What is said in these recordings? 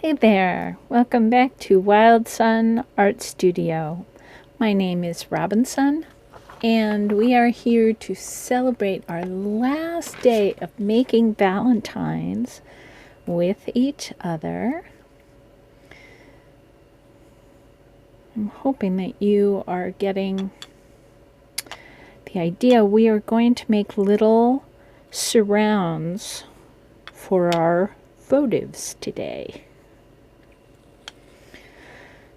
Hey there, welcome back to Wildsunne Art Studio. My name is Robinsunne, and we are here to celebrate our last day of making Valentines with each other. I'm hoping that you are getting the idea. We are going to make little surrounds for our votives today,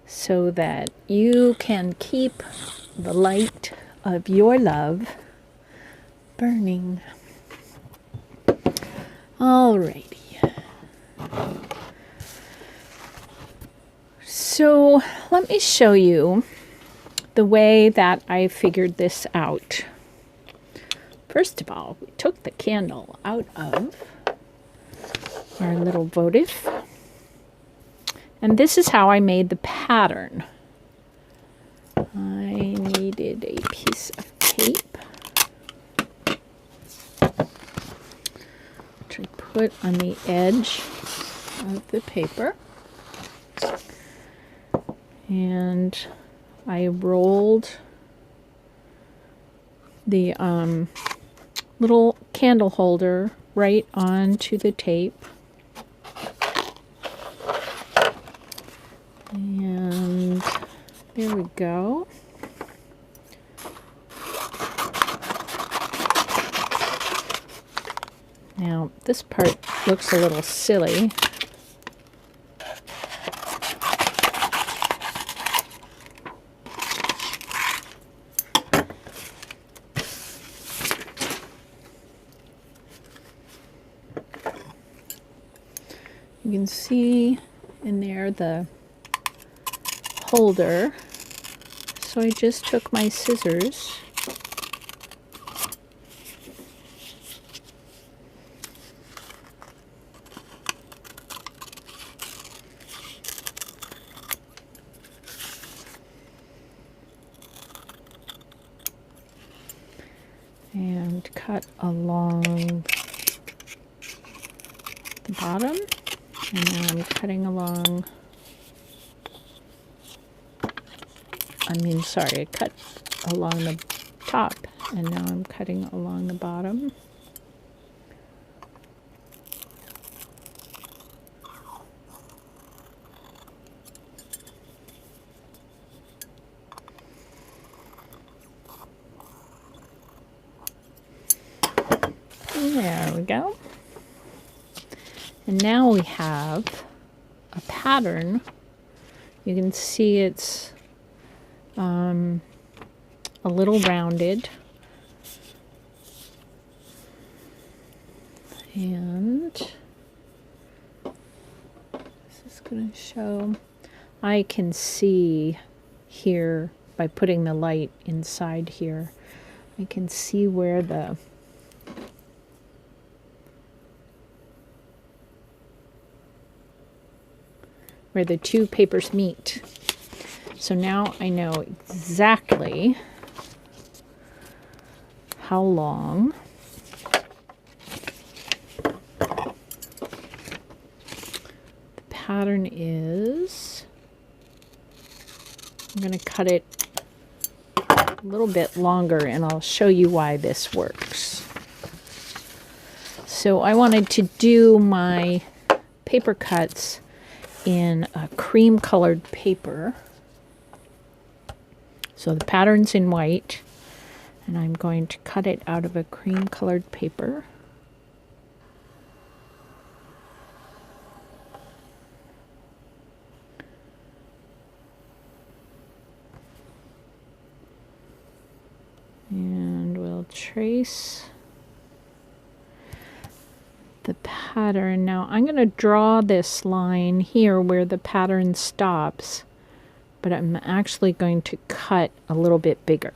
so that you can keep the light of your love burning. Alrighty. So let me show you the way that I figured this out. First of all, we took the candle out of our little votive. And this is how I made the pattern. I needed a piece of tape, which I put on the edge of the paper. And I rolled the little candle holder right onto the tape. And there we go. Now, this part looks a little silly. You can see in there the holder. So I just took my scissors and cut along the bottom, and now I'm cutting along, I cut along the top, and now I'm cutting along the bottom. There we go. And now we have a pattern. You can see it's a little rounded. And this is going to show, I can see here by putting the light inside here, I can see where the two papers meet. So now I know exactly how long the pattern is. I'm going to cut it a little bit longer, and I'll show you why this works. So I wanted to do my paper cuts in a cream colored paper. So the pattern's in white, and I'm going to cut it out of a cream colored paper. And we'll trace the pattern. Now I'm going to draw this line here where the pattern stops, but I'm actually going to cut a little bit bigger.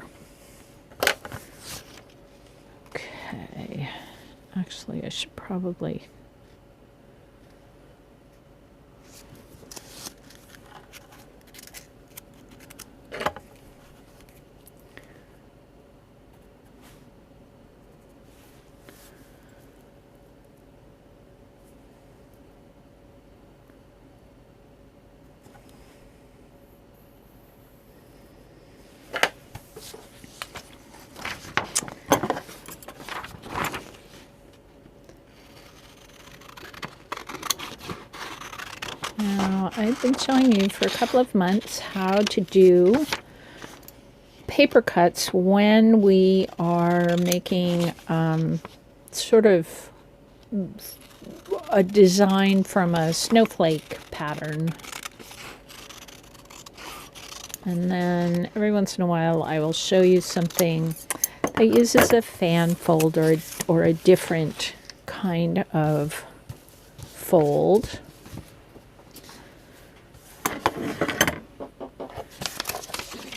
Okay, actually I should probably Now, I've been showing you for a couple of months how to do paper cuts when we are making sort of a design from a snowflake pattern. And then every once in a while I will show you something that uses a fan fold or a different kind of fold.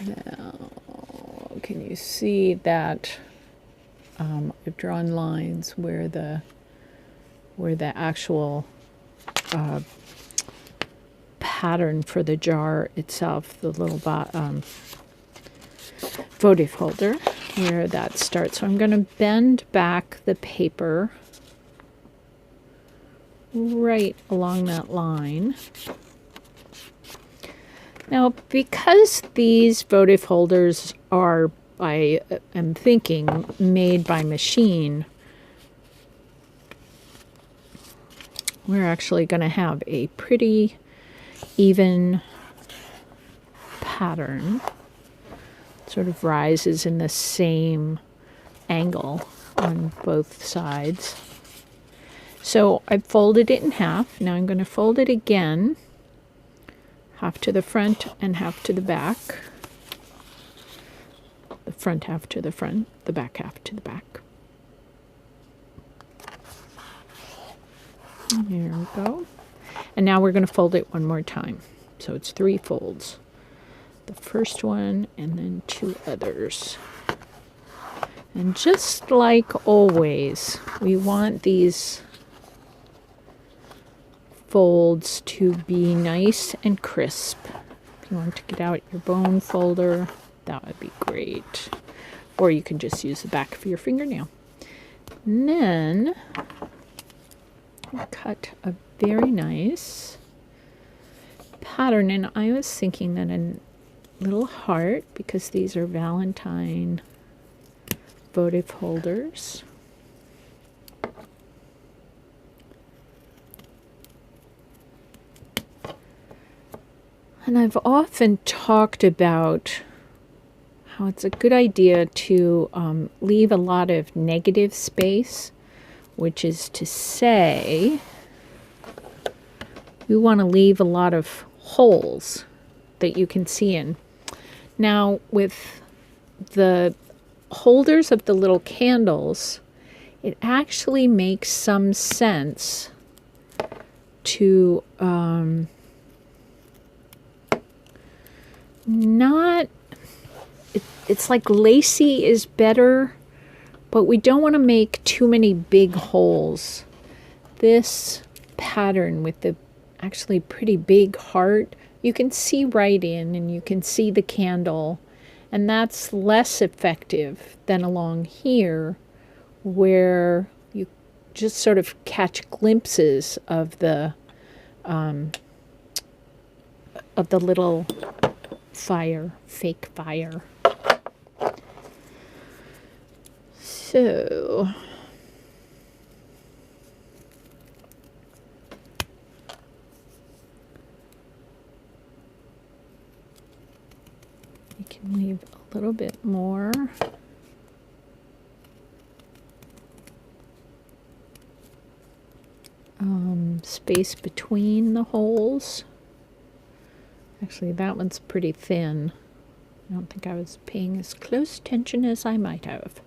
Now, can you see that I've drawn lines where the actual pattern for the jar itself, the little votive holder, where that starts. So I'm going to bend back the paper right along that line. Now, because these votive holders are, I am thinking, made by machine, we're actually going to have a pretty even pattern. Sort of rises in the same angle on both sides. So I folded it in half. Now I'm going to fold it again, half to the front and half to the back. The front half to the front, the back half to the back. There we go. And now we're going to fold it one more time. So it's 3 folds. The first one and then 2 others. And just like always, we want these folds to be nice and crisp. If you want to get out your bone folder, that would be great. Or you can just use the back of your fingernail. And then cut a very nice pattern. And I was thinking that a little heart, because these are Valentine votive holders. And I've often talked about how it's a good idea to leave a lot of negative space, which is to say we want to leave a lot of holes that you can see in. Now, with the holders of the little candles, it actually makes some sense to it's like lacy is better, but we don't want to make too many big holes. This pattern with the actually pretty big heart, you can see right in and you can see the candle, and that's less effective than along here where you just sort of catch glimpses of the little fire, fake fire. So you can leave a little bit more. Space between the holes. Actually, that one's pretty thin. I don't think I was paying as close attention as I might have.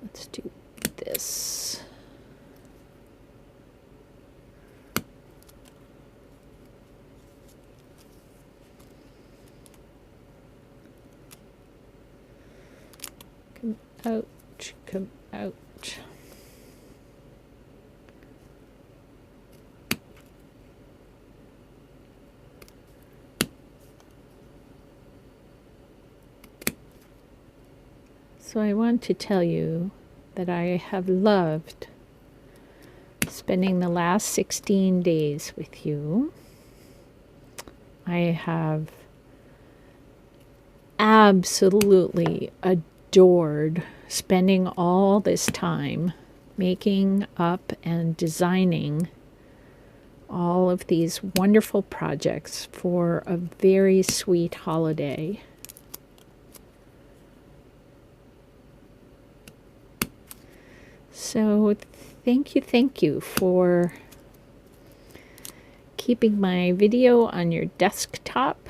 Let's do this. Come out, come out. So I want to tell you that I have loved spending the last 16 days with you. I have absolutely adored spending all this time making up and designing all of these wonderful projects for a very sweet holiday. So thank you for keeping my video on your desktop.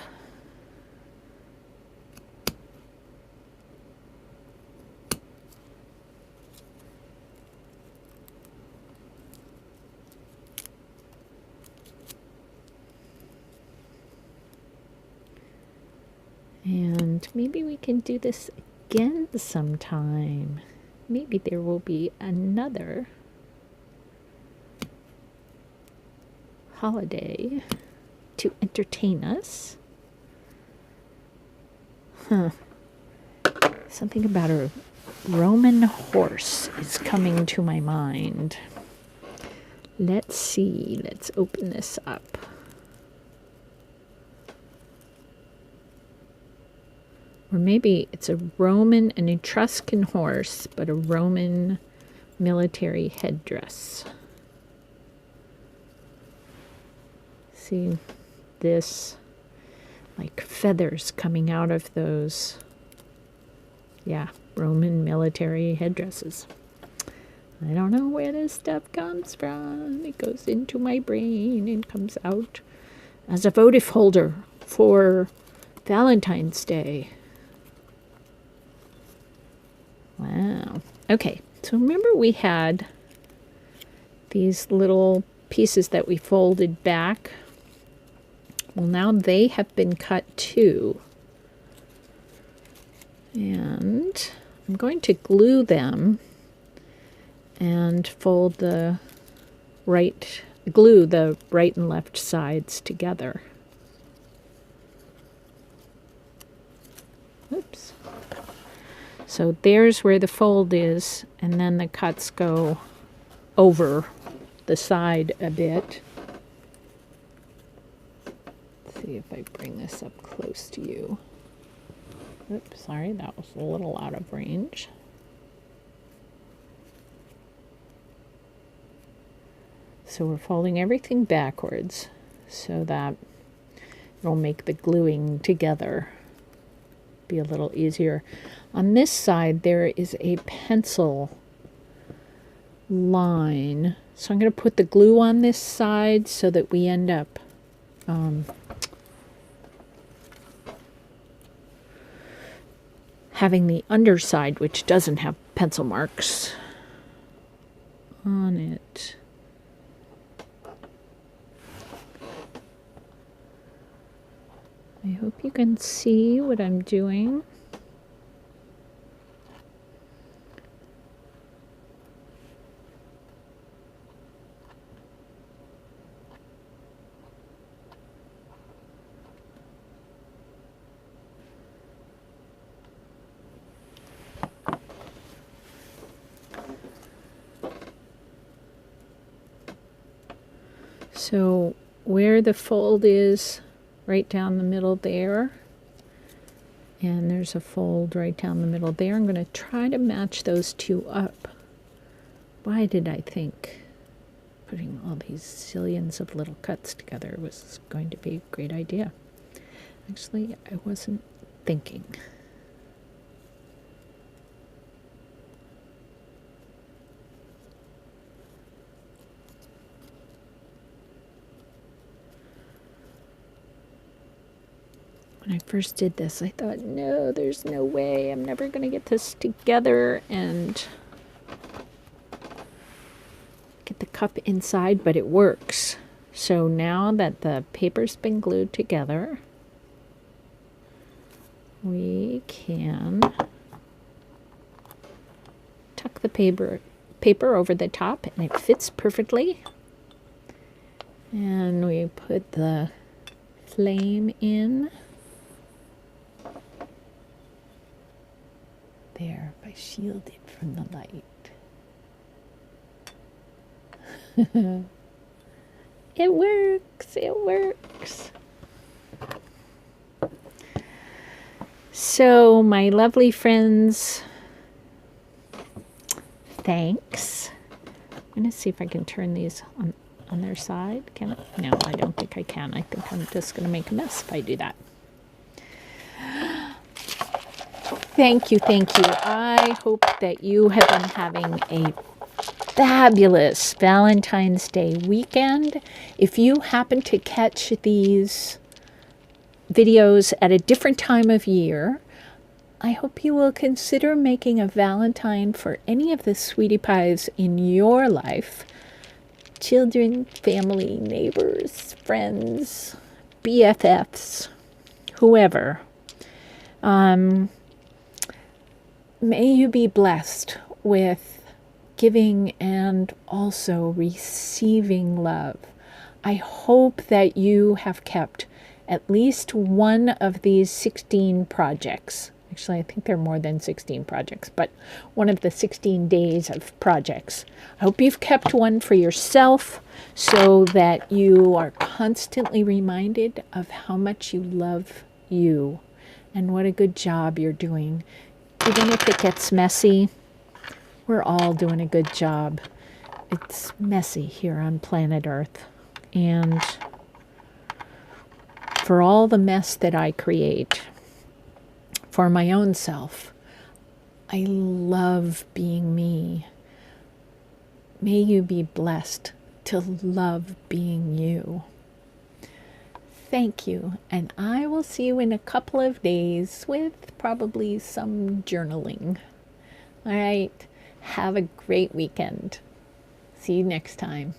And maybe we can do this again sometime. Maybe there will be another holiday to entertain us. Something about a Roman horse is coming to my mind. Let's see. Let's open this up. Or maybe it's an Etruscan horse, but a Roman military headdress. See this, like feathers coming out of those, yeah, Roman military headdresses. I don't know where this stuff comes from. It goes into my brain and comes out as a votive holder for Valentine's Day. Wow. Okay, so remember we had these little pieces that we folded back. Well, now they have been cut too. And I'm going to glue them and fold glue the right and left sides together. Oops. So there's where the fold is, and then the cuts go over the side a bit. Let's see if I bring this up close to you. Oops, sorry, that was a little out of range. So we're folding everything backwards so that it'll make the gluing together be a little easier. On this side there is a pencil line, so I'm going to put the glue on this side so that we end up having the underside, which doesn't have pencil marks on it. I hope you can see what I'm doing. So where the fold is, right down the middle there, and there's a fold right down the middle there. I'm going to try to match those two up. Why did I think putting all these zillions of little cuts together was going to be a great idea? Actually, I wasn't thinking. When I first did this, I thought, no, there's no way. I'm never going to get this together and get the cup inside, but it works. So now that the paper's been glued together, we can tuck the paper over the top, and it fits perfectly. And we put the flame in. There, if I shield it from the light. It works, it works. So, my lovely friends, thanks. I'm going to see if I can turn these on on their side. Can I? No, I don't think I can. I think I'm just going to make a mess if I do that. Thank you, thank you. I hope that you have been having a fabulous Valentine's Day weekend. If you happen to catch these videos at a different time of year, I hope you will consider making a Valentine for any of the sweetie pies in your life. Children, family, neighbors, friends, BFFs, whoever. May you be blessed with giving and also receiving love. I hope that you have kept at least one of these 16 projects. Actually, I think there are more than 16 projects, but one of the 16 days of projects. I hope you've kept one for yourself so that you are constantly reminded of how much you love you and what a good job you're doing. Even if it gets messy, we're all doing a good job. It's messy here on planet Earth. And for all the mess that I create for my own self, I love being me. May you be blessed to love being you. Thank you, and I will see you in a couple of days with probably some journaling. All right, have a great weekend. See you next time.